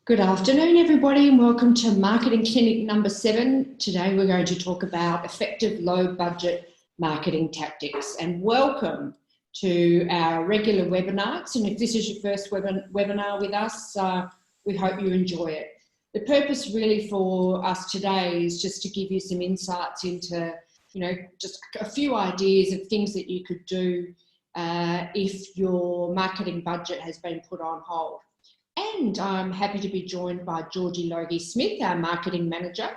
Good afternoon, everybody, and welcome to Marketing Clinic number 7. Today we're going to talk about effective low-budget marketing tactics. And welcome to our regular webinars. And if this is your first webinar with us, we hope you enjoy it. The purpose really for us today is just to give you some insights into, just a few ideas of things that you could do if your marketing budget has been put on hold. And I'm happy to be joined by Georgie Logie-Smith, our marketing manager.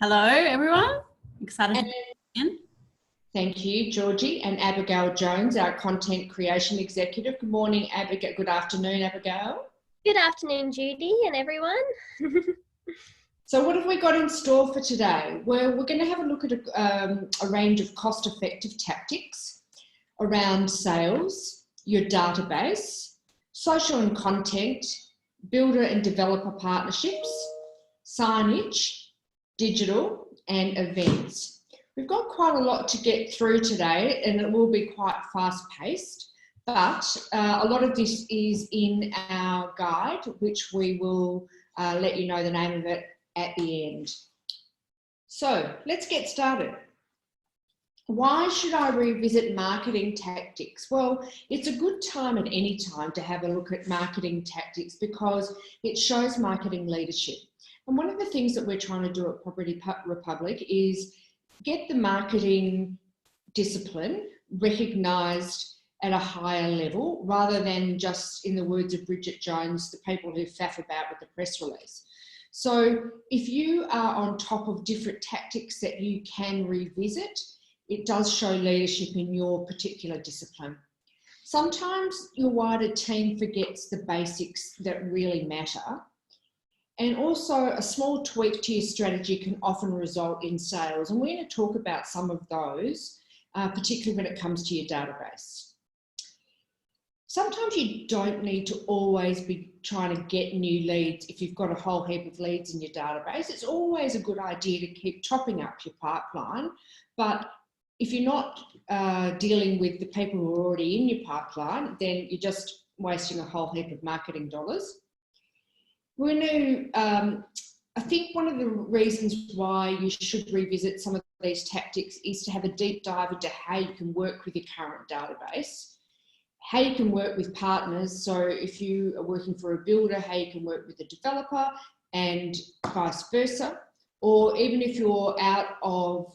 Hello, everyone. Excited to be in. Thank you, Georgie. And Abigail Jones, our content creation executive. Good morning, Abigail. Good afternoon, Abigail. Good afternoon, Judy and everyone. So what have we got in store for today? Well, we're going to have a look at a range of cost-effective tactics around sales, your database, social and content, builder and developer partnerships, signage, digital, and events. We've got quite a lot to get through today, and it will be quite fast-paced, but a lot of this is in our guide, which we will let you know the name of it at the end. So let's get started. Why should I revisit marketing tactics? Well, it's a good time at any time to have a look at marketing tactics because it shows marketing leadership. And one of the things that we're trying to do at Property Republic is get the marketing discipline recognised at a higher level rather than just, in the words of Bridget Jones, the people who faff about with the press release. So if you are on top of different tactics that you can revisit, it does show leadership in your particular discipline. Sometimes your wider team forgets the basics that really matter. And also a small tweak to your strategy can often result in sales. And we're going to talk about some of those, particularly when it comes to your database. Sometimes you don't need to always be trying to get new leads if you've got a whole heap of leads in your database. It's always a good idea to keep topping up your pipeline, but if you're not dealing with the people who are already in your pipeline, then you're just wasting a whole heap of marketing dollars. We're going to, I think one of the reasons why you should revisit some of these tactics is to have a deep dive into how you can work with your current database, how you can work with partners. So if you are working for a builder, how you can work with a developer and vice versa. Or even if you're out of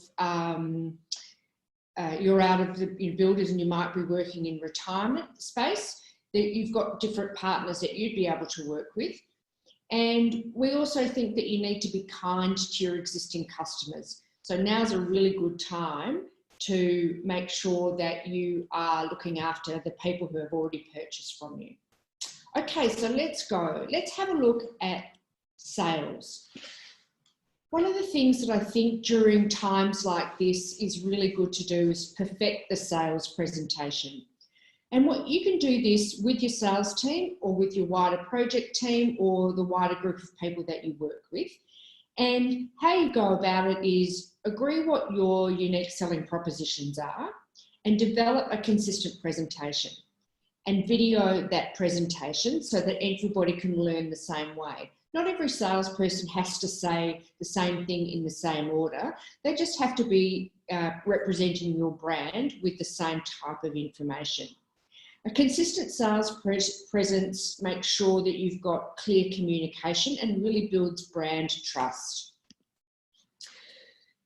the builders and you might be working in retirement space, that you've got different partners that you'd be able to work with. And we also think that you need to be kind to your existing customers. So now's a really good time to make sure that you are looking after the people who have already purchased from you. Okay, so let's go. Let's have a look at sales. One of the things that I think during times like this is really good to do is perfect the sales presentation. And what you can do this with your sales team or with your wider project team or the wider group of people that you work with. And how you go about it is agree what your unique selling propositions are and develop a consistent presentation and video that presentation so that everybody can learn the same way. Not every salesperson has to say the same thing in the same order. They just have to be representing your brand with the same type of information. A consistent sales presence makes sure that you've got clear communication and really builds brand trust.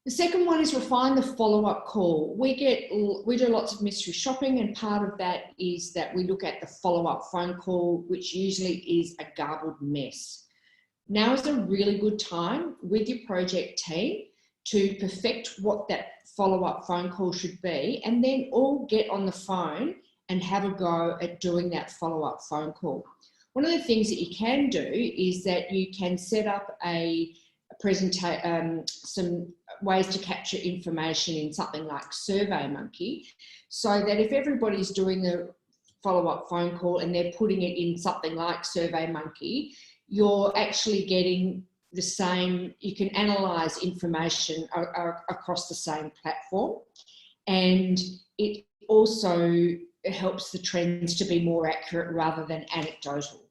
The second one is refine the follow-up call. We do lots of mystery shopping, and part of that is that we look at the follow-up phone call, which usually is a garbled mess. Now is a really good time with your project team to perfect what that follow-up phone call should be, and then all get on the phone and have a go at doing that follow-up phone call. One of the things that you can do is that you can set up some ways to capture information in something like SurveyMonkey, so that if everybody's doing the follow-up phone call and they're putting it in something like SurveyMonkey, you're actually getting the same, you can analyse information across the same platform, and it also helps the trends to be more accurate rather than anecdotal.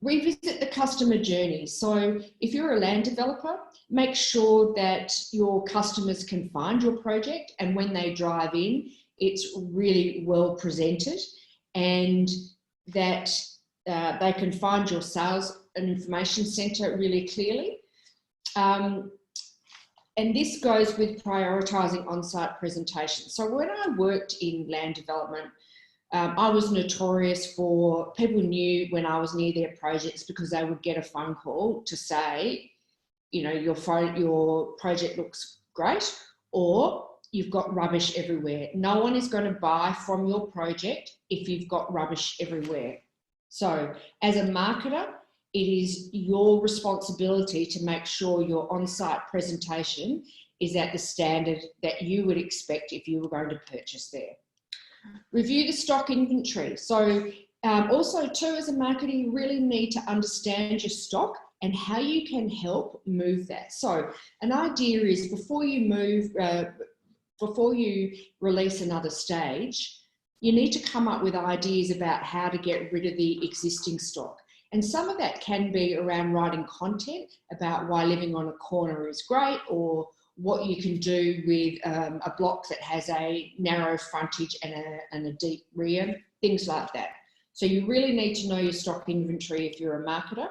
revisit the customer journey. So if you're a land developer, make sure that your customers can find your project, and when they drive in, it's really well presented, and that they can find your sales and information centre really clearly. And this goes with prioritising on-site presentations. So when I worked in land development, I was notorious for people knew when I was near their projects because they would get a phone call to say, you know, your project looks great, or you've got rubbish everywhere. No one is going to buy from your project if you've got rubbish everywhere. So as a marketer, it is your responsibility to make sure your on-site presentation is at the standard that you would expect if you were going to purchase there. Review the stock inventory. So also too, as a marketer, you really need to understand your stock and how you can help move that. So an idea is before you release another stage, you need to come up with ideas about how to get rid of the existing stock. And some of that can be around writing content about why living on a corner is great, or what you can do with a block that has a narrow frontage and a deep rear, things like that. So you really need to know your stock inventory if you're a marketer,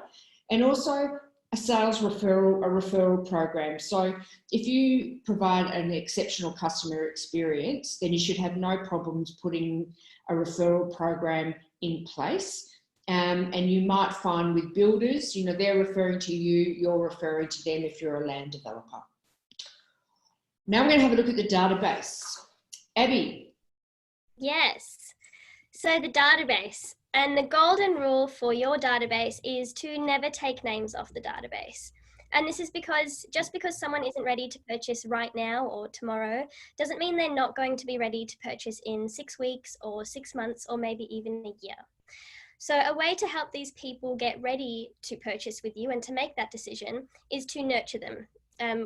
and also a sales referral program. So if you provide an exceptional customer experience, then you should have no problems putting a referral program in place. And you might find with builders, you know, they're referring to you, you're referring to them if you're a land developer. Now we're going to have a look at the database. Abby. Yes. So the database, and the golden rule for your database is to never take names off the database. And this is because just because someone isn't ready to purchase right now or tomorrow doesn't mean they're not going to be ready to purchase in 6 weeks or 6 months or maybe even a year. So a way to help these people get ready to purchase with you and to make that decision is to nurture them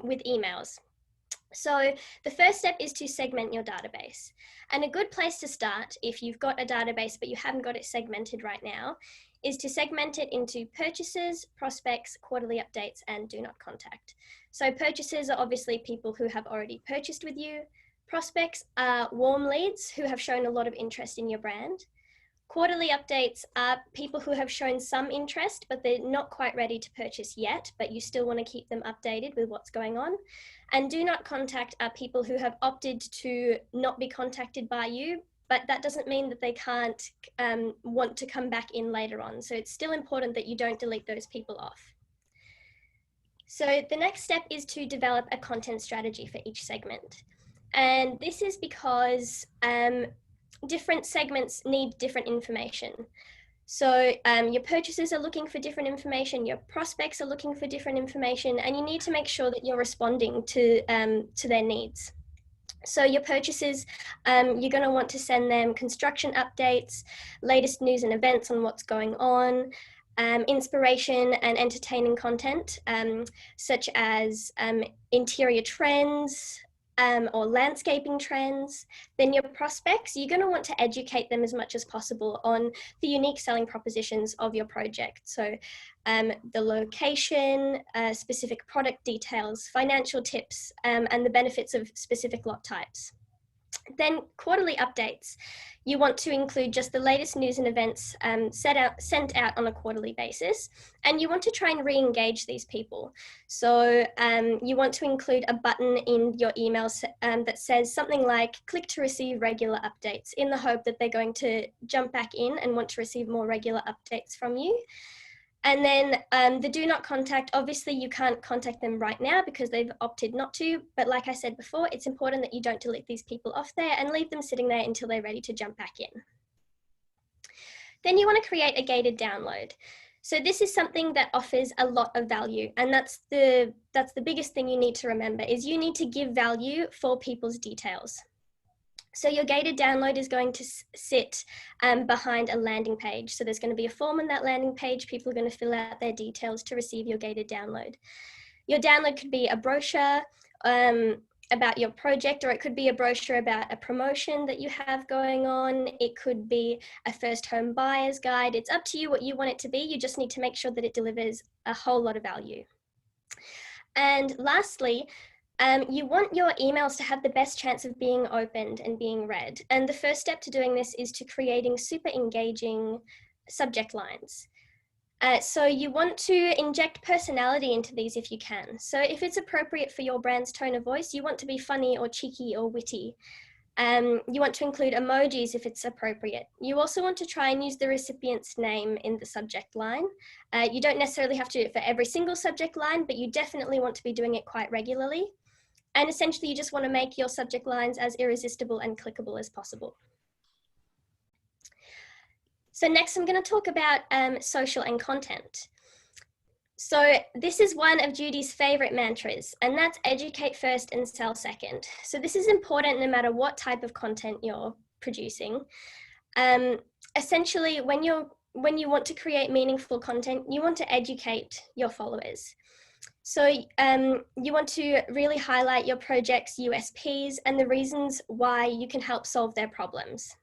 with emails. So the first step is to segment your database. And a good place to start, if you've got a database but you haven't got it segmented right now, is to segment it into purchases, prospects, quarterly updates, and do not contact. So purchases are obviously people who have already purchased with you. Prospects are warm leads who have shown a lot of interest in your brand. Quarterly updates are people who have shown some interest, but they're not quite ready to purchase yet, but you still want to keep them updated with what's going on. And do not contact are people who have opted to not be contacted by you, but that doesn't mean that they can't want to come back in later on. So it's still important that you don't delete those people off. So the next step is to develop a content strategy for each segment. And this is because different segments need different information. So your purchasers are looking for different information, your prospects are looking for different information, and you need to make sure that you're responding to their needs. So your purchasers, you're going to want to send them construction updates, latest news and events on what's going on, inspiration and entertaining content, such as interior trends, or landscaping trends. Then your prospects, you're going to want to educate them as much as possible on the unique selling propositions of your project. So the location, specific product details, financial tips, and the benefits of specific lot types. Then quarterly updates. You want to include just the latest news and events sent out on a quarterly basis, and you want to try and re-engage these people. So you want to include a button in your emails that says something like click to receive regular updates, in the hope that they're going to jump back in and want to receive more regular updates from you. And then the do not contact, obviously you can't contact them right now because they've opted not to, but like I said before, it's important that you don't delete these people off there and leave them sitting there until they're ready to jump back in. Then you want to create a gated download. So this is something that offers a lot of value, and that's the biggest thing you need to remember, is you need to give value for people's details. So your gated download is going to sit behind a landing page. So there's going to be a form on that landing page. People are going to fill out their details to receive your gated download. Your download could be a brochure, a about your project, or it could be a brochure about a promotion that you have going on. It could be a first home buyer's guide. It's up to you what you want it to be. You just need to make sure that it delivers a whole lot of value. And lastly, you want your emails to have the best chance of being opened and being read. And the first step to doing this is to creating super engaging subject lines. So you want to inject personality into these if you can. So if it's appropriate for your brand's tone of voice, you want to be funny or cheeky or witty. You want to include emojis if it's appropriate. You also want to try and use the recipient's name in the subject line. You don't necessarily have to do it for every single subject line, but you definitely want to be doing it quite regularly. And essentially, you just want to make your subject lines as irresistible and clickable as possible. So next, I'm going to talk about social and content. So this is one of Judy's favorite mantras, and that's educate first and sell second. So this is important no matter what type of content you're producing. Essentially, when you want to create meaningful content, you want to educate your followers. So you want to really highlight your project's USPs and the reasons why you can help solve their problems.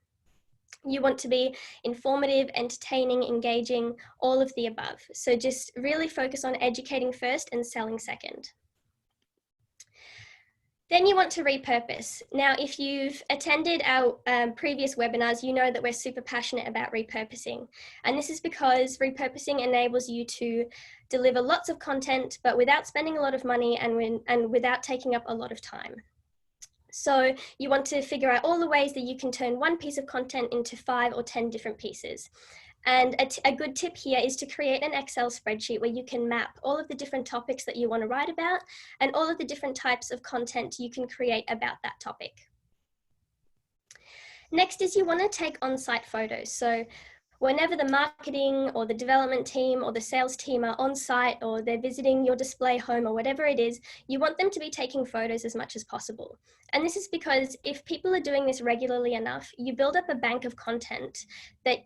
You want to be informative, entertaining, engaging, all of the above. So just really focus on educating first and selling second. Then you want to repurpose. Now, if you've attended our previous webinars, you know that we're super passionate about repurposing. And this is because repurposing enables you to deliver lots of content, but without spending a lot of money and without taking up a lot of time. So you want to figure out all the ways that you can turn one piece of content into 5 or 10 different pieces. And a good tip here is to create an Excel spreadsheet where you can map all of the different topics that you want to write about and all of the different types of content you can create about that topic. Next is you want to take on-site photos. So whenever the marketing or the development team or the sales team are on site or they're visiting your display home or whatever it is, you want them to be taking photos as much as possible. And this is because if people are doing this regularly enough, you build up a bank of content that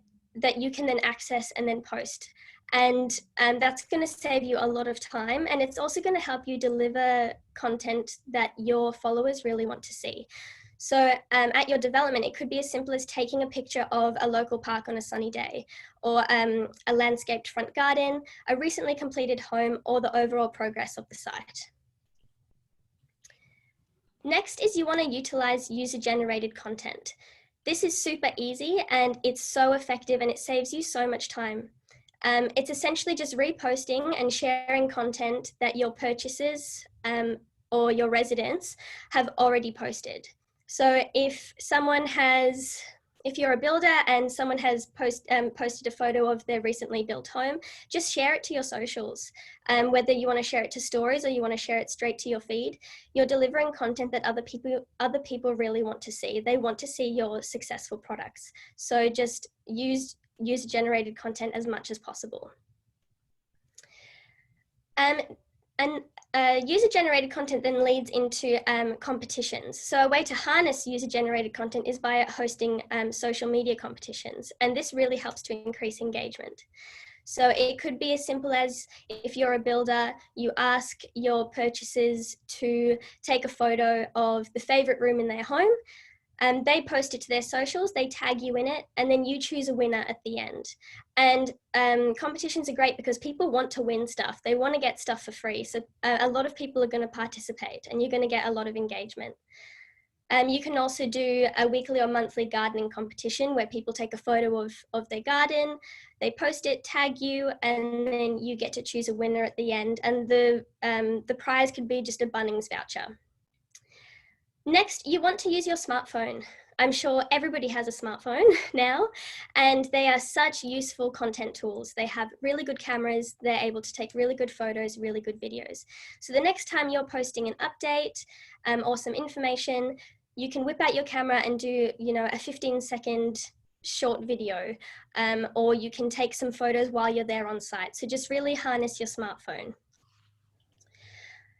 you can then access and then post. And that's going to save you a lot of time. And it's also going to help you deliver content that your followers really want to see. So at your development, it could be as simple as taking a picture of a local park on a sunny day, or a landscaped front garden, a recently completed home, or the overall progress of the site. Next is you want to utilize user-generated content. This is super easy and it's so effective and it saves you so much time. It's essentially just reposting and sharing content that your purchasers or your residents have already posted. So if you're a builder and someone has posted a photo of their recently built home, just share it to your socials. Whether you want to share it to stories or you want to share it straight to your feed, you're delivering content that other people really want to see. They want to see your successful products. So just use user-generated content as much as possible. User-generated content then leads into competitions. So a way to harness user-generated content is by hosting social media competitions, and this really helps to increase engagement. So it could be as simple as, if you're a builder, you ask your purchasers to take a photo of the favorite room in their home, and they post it to their socials, they tag you in it, and then you choose a winner at the end. And competitions are great because people want to win stuff. They want to get stuff for free. So a lot of people are going to participate and you're going to get a lot of engagement. You can also do a weekly or monthly gardening competition where people take a photo of their garden, they post it, tag you, and then you get to choose a winner at the end. And the prize could be just a Bunnings voucher. Next, you want to use your smartphone. I'm sure everybody has a smartphone now, and they are such useful content tools. They have really good cameras, they're able to take really good photos, really good videos. So the next time you're posting an update or some information, you can whip out your camera and do, a 15-second short video, or you can take some photos while you're there on site. So just really harness your smartphone.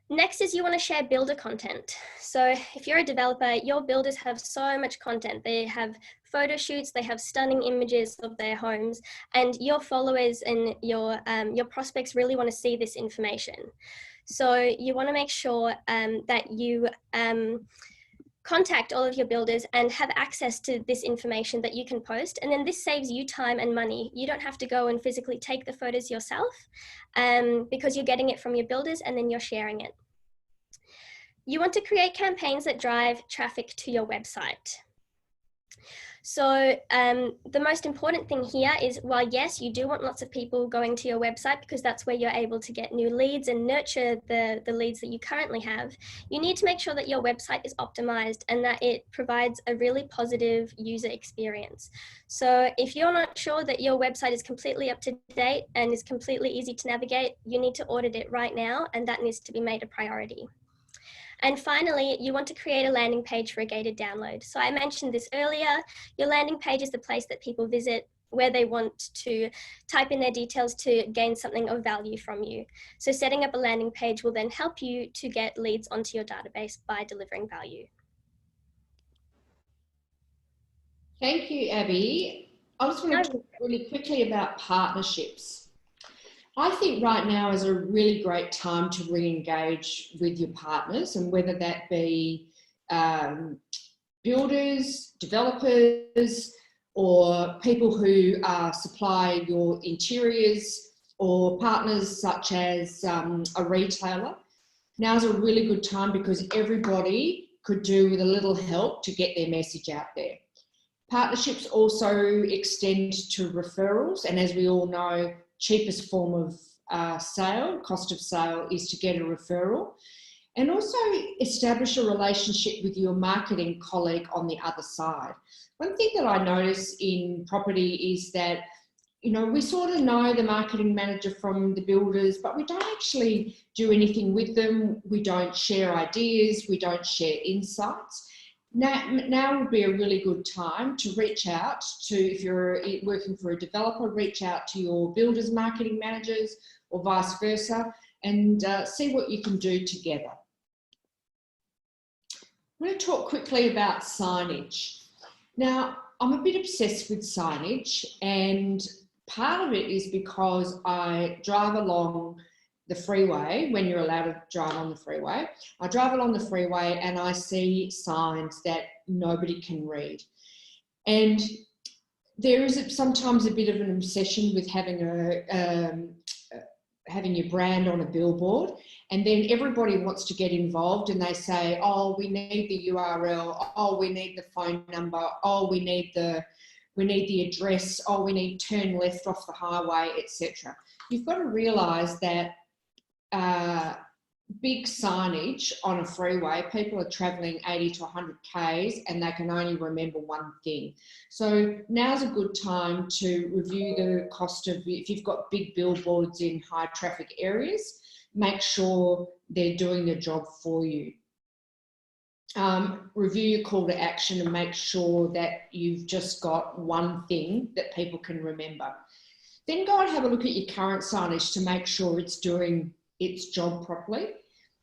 Next is you want to share builder content. So if you're a developer, your builders have so much content. They have photo shoots, they have stunning images of their homes, and your followers and your prospects really want to see this information. So you want to make sure that you contact all of your builders and have access to this information that you can post. And then this saves you time and money. You don't have to go and physically take the photos yourself because you're getting it from your builders and then you're sharing it. You want to create campaigns that drive traffic to your website. So the most important thing here is, while yes, you do want lots of people going to your website because that's where you're able to get new leads and nurture the leads that you currently have, you need to make sure that your website is optimized and that it provides a really positive user experience. So if you're not sure that your website is completely up to date and is completely easy to navigate, you need to audit it right now, and that needs to be made a priority. And finally, you want to create a landing page for a gated download. So I mentioned this earlier. Your landing page is the place that people visit where they want to type in their details to gain something of value from you. So setting up a landing page will then help you to get leads onto your database by delivering value. Thank you, Abby. I just want to talk really quickly about partnerships. I think right now is a really great time to re-engage with your partners, and whether that be builders, developers, or people who supply your interiors, or partners such as a retailer. Now's a really good time because everybody could do with a little help to get their message out there. Partnerships also extend to referrals, and as we all know, cheapest form of cost of sale is to get a referral, and also establish a relationship with your marketing colleague on the other side. One thing that I notice in property is that, you know, we sort of know the marketing manager from the builders, but we don't actually do anything with them. We don't share ideas, we don't share insights. Now would be a really good time to reach out to, if you're working for a developer, reach out to your builders marketing managers or vice versa, and see what you can do together. I'm going to talk quickly about signage. Now, I'm a bit obsessed with signage, and part of it is because I drive along the freeway when you're allowed to drive on the freeway. I drive along the freeway and I see signs that nobody can read. And there is sometimes a bit of an obsession with having your brand on a billboard, and then everybody wants to get involved and they say, oh, we need the URL, oh, we need the phone number, oh, we need the address, oh, we need turn left off the highway, etc. You've got to realise that big signage on a freeway, people are travelling 80 to 100 Ks and they can only remember one thing. So now's a good time to review the cost of, if you've got big billboards in high traffic areas, make sure they're doing the job for you. Review your call to action and make sure that you've just got one thing that people can remember. Then go and have a look at your current signage to make sure it's doing its job properly.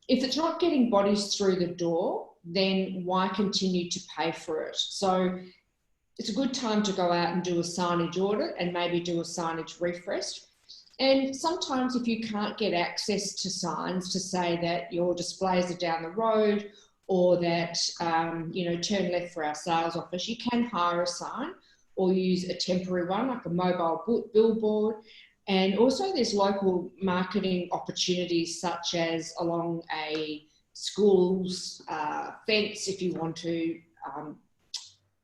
If it's not getting bodies through the door, then why continue to pay for it? So it's a good time to go out and do a signage audit and maybe do a signage refresh. And sometimes if you can't get access to signs to say that your displays are down the road, or that, you know, turn left for our sales office, you can hire a sign or use a temporary one like a mobile billboard. And also there's local marketing opportunities such as along a school's fence if you want to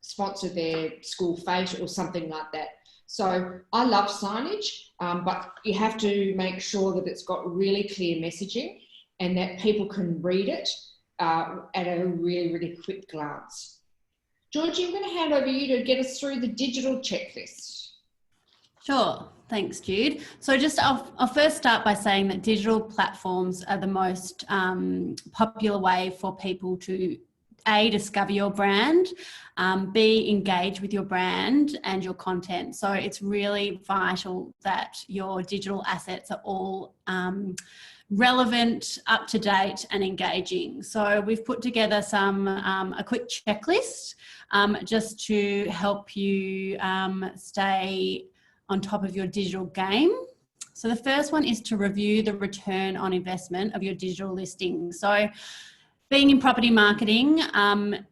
sponsor their school fete or something like that. So I love signage, but you have to make sure that it's got really clear messaging and that people can read it at a really, really quick glance. Georgie, I'm going to hand over you to get us through the digital checklist. Sure. Thanks, Jude. So I'll first start by saying that digital platforms are the most popular way for people to A, discover your brand, B, engage with your brand and your content. So it's really vital that your digital assets are all relevant, up to date and engaging. So we've put together a quick checklist just to help you stay on top of your digital game. So the first one is to review the return on investment of your digital listing. So being in property marketing,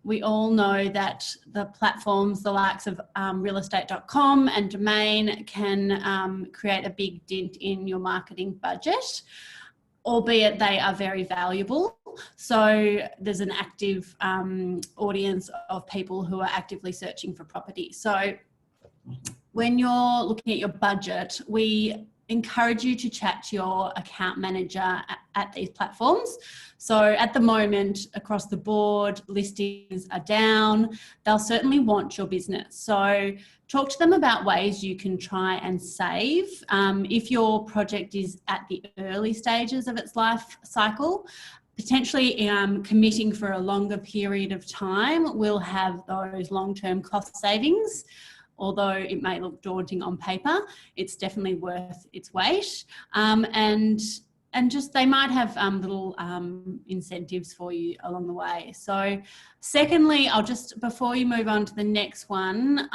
we all know that the platforms, the likes of realestate.com and Domain, can create a big dent in your marketing budget, albeit they are very valuable. So there's an active audience of people who are actively searching for property. So when you're looking at your budget, we encourage you to chat to your account manager at these platforms. So at the moment, across the board, listings are down. They'll certainly want your business. So talk to them about ways you can try and save. If your project is at the early stages of its life cycle, potentially committing for a longer period of time will have those long-term cost savings. Although it may look daunting on paper, it's definitely worth its weight. And just they might have little incentives for you along the way. So secondly, I'll just, before you move on to the next one,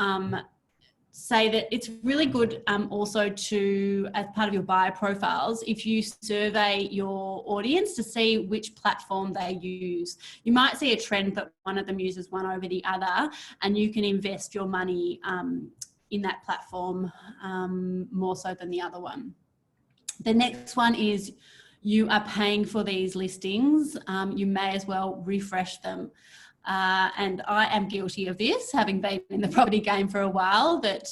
say that it's really good also to, as part of your buyer profiles, if you survey your audience to see which platform they use. You might see a trend that one of them uses one over the other, and you can invest your money in that platform more so than the other one. The next one is, you are paying for these listings, you may as well refresh them. And I am guilty of this, having been in the property game for a while, that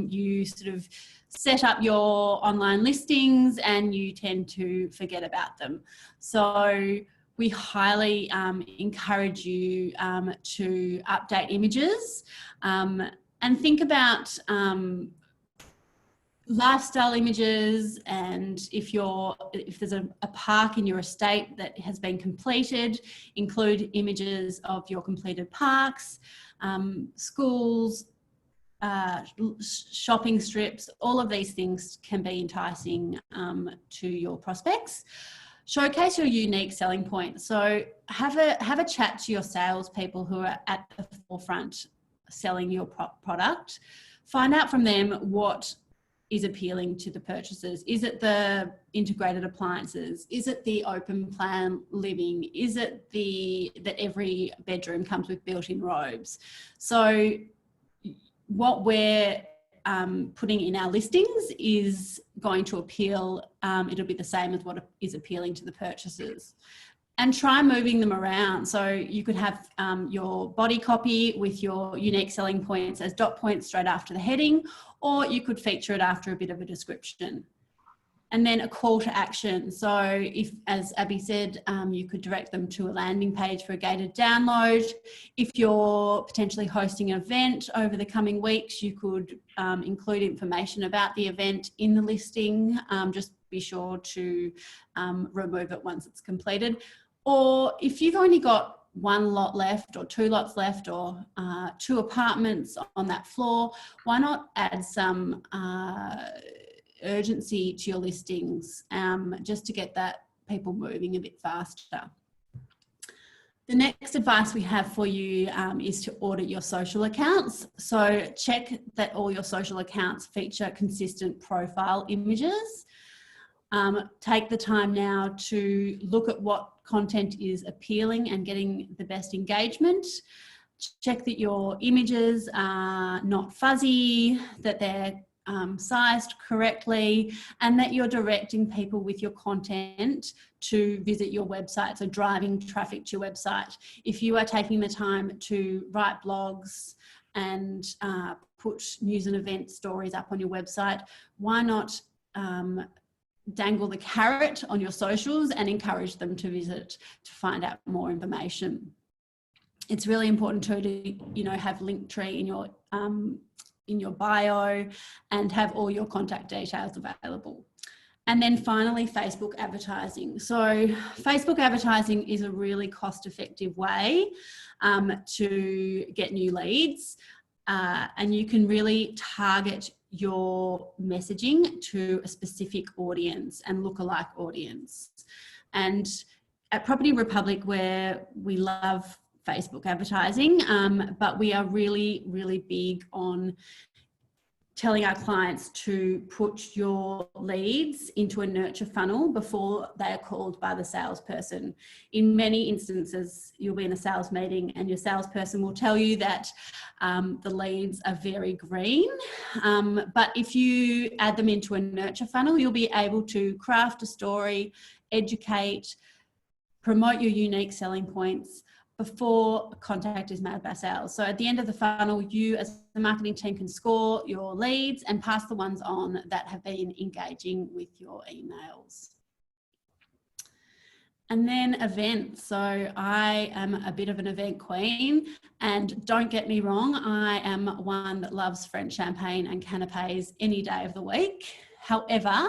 you sort of set up your online listings and you tend to forget about them. So we highly encourage you to update images and think about lifestyle images, and if there's a park in your estate that has been completed, include images of your completed parks, schools, shopping strips. All of these things can be enticing to your prospects. Showcase your unique selling point. So have a chat to your salespeople who are at the forefront selling your product. Find out from them what is appealing to the purchasers. Is it the integrated appliances? Is it the open plan living? Is it that every bedroom comes with built-in robes? So what we're putting in our listings is going to appeal. It'll be the same as what is appealing to the purchasers. And try moving them around. So you could have your body copy with your unique selling points as dot points straight after the heading, or you could feature it after a bit of a description. And then a call to action. So if, as Abby said, you could direct them to a landing page for a gated download. If you're potentially hosting an event over the coming weeks, you could include information about the event in the listing. Just be sure to remove it once it's completed. Or if you've only got one lot left or two lots left, or 2 apartments on that floor, why not add some urgency to your listings just to get that people moving a bit faster. The next advice we have for you is to audit your social accounts. So check that all your social accounts feature consistent profile images. Take the time now to look at what content is appealing and getting the best engagement. Check that your images are not fuzzy, that they're sized correctly, and that you're directing people with your content to visit your website, so driving traffic to your website. If you are taking the time to write blogs and put news and event stories up on your website, why not dangle the carrot on your socials and encourage them to visit to find out more information. It's really important too to have Linktree in your bio and have all your contact details available. And then finally, Facebook advertising. So Facebook advertising is a really cost-effective way to get new leads. And you can really target your messaging to a specific audience and lookalike audience. And at Property Republic, where we love Facebook advertising, but we are really, really big on telling our clients to put your leads into a nurture funnel before they are called by the salesperson. In many instances, you'll be in a sales meeting and your salesperson will tell you that the leads are very green. But if you add them into a nurture funnel, you'll be able to craft a story, educate, promote your unique selling points before contact is made by sales. So at the end of the funnel, you as the marketing team can score your leads and pass the ones on that have been engaging with your emails. And then events. So I am a bit of an event queen, and don't get me wrong, I am one that loves French champagne and canapes any day of the week. However,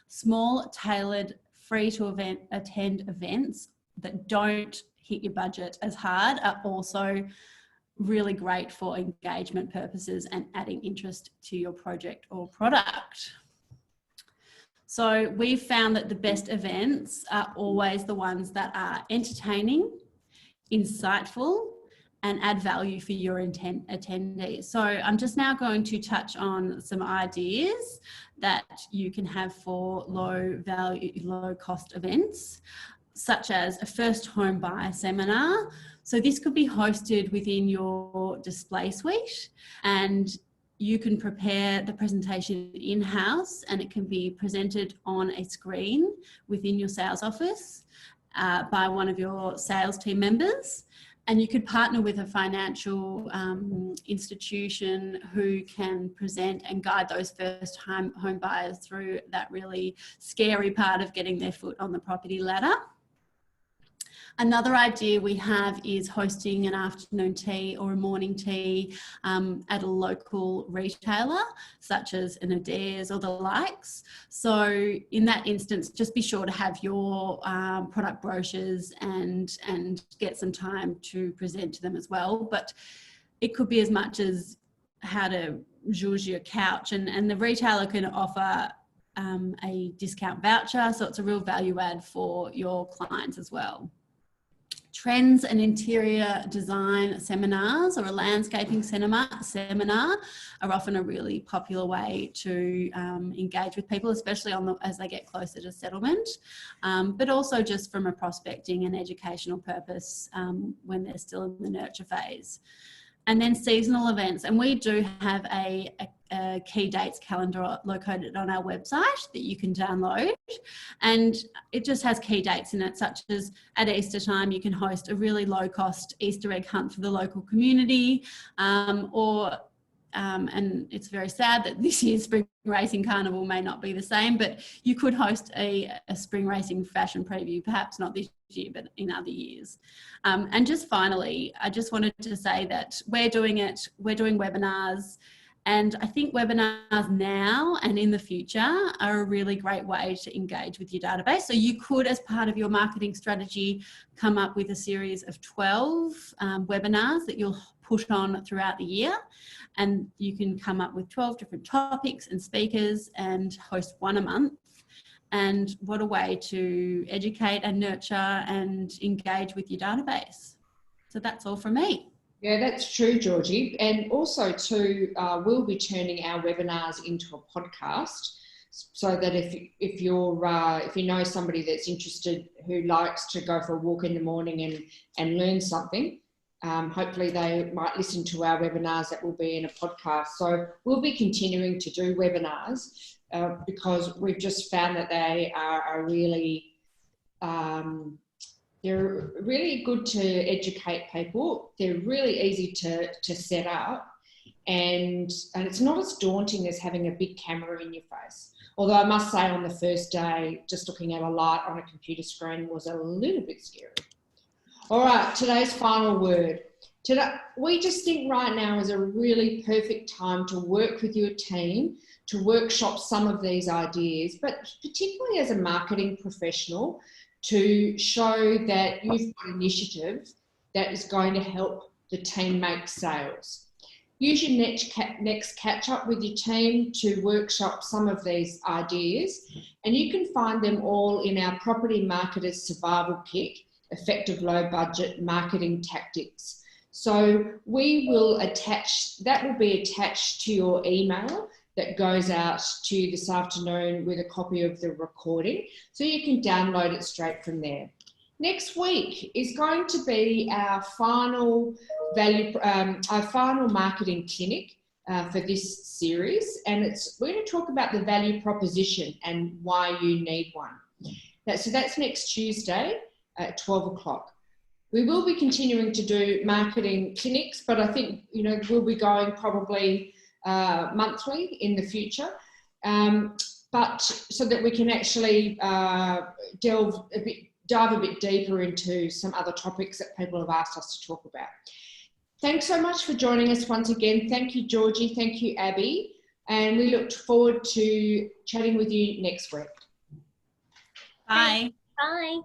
small, tailored, free to attend events that don't hit your budget as hard are also really great for engagement purposes and adding interest to your project or product. So we've found that the best events are always the ones that are entertaining, insightful, and add value for your attendees. So I'm just now going to touch on some ideas that you can have for low value, low cost events, such as a first home buyer seminar. So this could be hosted within your display suite, and you can prepare the presentation in-house, and it can be presented on a screen within your sales office by one of your sales team members. And you could partner with a financial institution who can present and guide those first home buyers through that really scary part of getting their foot on the property ladder. Another idea we have is hosting an afternoon tea or a morning tea at a local retailer, such as an Adairs or the likes. So in that instance, just be sure to have your product brochures and get some time to present to them as well. But it could be as much as how to zhuzh your couch, and the retailer can offer a discount voucher. So it's a real value add for your clients as well. Trends and interior design seminars or a landscaping seminar are often a really popular way to engage with people, especially as they get closer to settlement, but also just from a prospecting and educational purpose when they're still in the nurture phase. And then seasonal events, and we do have a key dates calendar located on our website that you can download, and it just has key dates in it, such as at Easter time you can host a really low cost Easter egg hunt for the local community, and it's very sad that this year's Spring Racing Carnival may not be the same, but you could host a spring racing fashion preview, perhaps not this year, but in other years. And just finally, I just wanted to say that we're doing webinars, and I think webinars now and in the future are a really great way to engage with your database. So you could, as part of your marketing strategy, come up with a series of 12 webinars that you'll put on throughout the year, and you can come up with 12 different topics and speakers and host one a month. And what a way to educate and nurture and engage with your database. So that's all from me. Yeah, that's true, Georgie. And also too, we'll be turning our webinars into a podcast, so that if you know somebody that's interested who likes to go for a walk in the morning and learn something, hopefully they might listen to our webinars that will be in a podcast. So we'll be continuing to do webinars because we've just found that they are really they're really good to educate people. They're really easy to set up, and it's not as daunting as having a big camera in your face. Although I must say, on the first day, just looking at a light on a computer screen was a little bit scary. All right, today's final word. We just think right now is a really perfect time to work with your team to workshop some of these ideas, but particularly as a marketing professional, to show that you've got initiative that is going to help the team make sales. Use your next catch up with your team to workshop some of these ideas, and you can find them all in our Property Marketers Survival Kit, Effective Low Budget Marketing Tactics. So we will attach, that will be attached to your email that goes out to you this afternoon with a copy of the recording, so you can download it straight from there. Next week is going to be our final marketing clinic for this series, and we're going to talk about the value proposition and why you need one. So that's next Tuesday at 12 o'clock. We will be continuing to do marketing clinics, but I think, you know, we'll be going probably monthly in the future, but so that we can actually dive a bit deeper into some other topics that people have asked us to talk about. Thanks so much for joining us once again. Thank you, Georgie. Thank you, Abby. And we look forward to chatting with you next week. Bye. Bye.